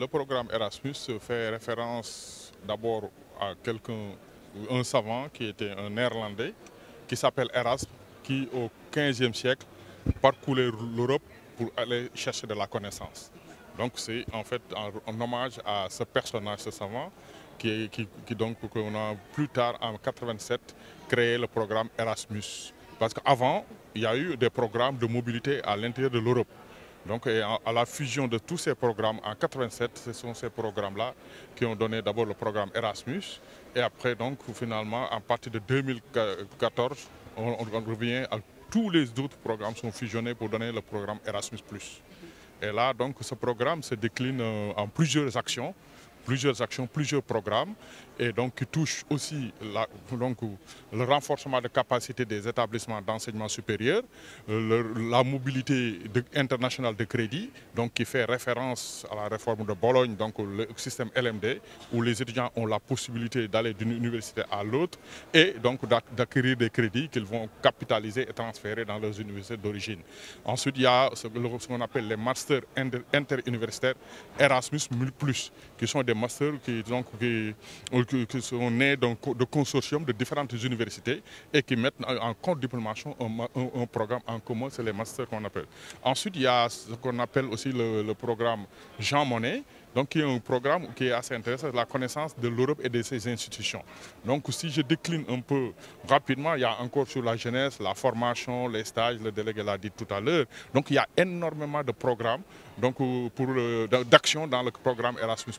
Le programme Erasmus fait référence d'abord à un savant qui était un néerlandais, qui s'appelle Erasme, qui au XVe siècle parcourait l'Europe pour aller chercher de la connaissance. Donc c'est en fait en hommage à ce personnage, ce savant, qu'on a plus tard en 87 créé le programme Erasmus. Parce qu'avant, il y a eu des programmes de mobilité à l'intérieur de l'Europe. Donc à la fusion de tous ces programmes en 87, ce sont ces programmes-là qui ont donné d'abord le programme Erasmus. Et après, donc, finalement, à partir de 2014, on revient à tous les autres programmes sont fusionnés pour donner le programme Erasmus+. Et là, donc, ce programme se décline en plusieurs actions, plusieurs programmes, et donc qui touche aussi le renforcement de capacité des établissements d'enseignement supérieur, la mobilité internationale de crédit, donc qui fait référence à la réforme de Bologne, donc le système LMD, où les étudiants ont la possibilité d'aller d'une université à l'autre et donc d'acquérir des crédits qu'ils vont capitaliser et transférer dans leurs universités d'origine. Ensuite, il y a ce qu'on appelle les masters interuniversitaires Erasmus+, qui sont des masters qui sont nés de consortiums de différentes universités et qui mettent en co-diplomation un programme en commun, c'est les masters qu'on appelle. Ensuite, il y a ce qu'on appelle aussi le programme Jean Monnet, donc qui est un programme qui est assez intéressant, la connaissance de l'Europe et de ses institutions. Donc si je décline un peu rapidement, il y a encore sur la jeunesse, la formation, les stages, le délégué l'a dit tout à l'heure. Donc il y a énormément de programmes d'actions dans le programme Erasmus+.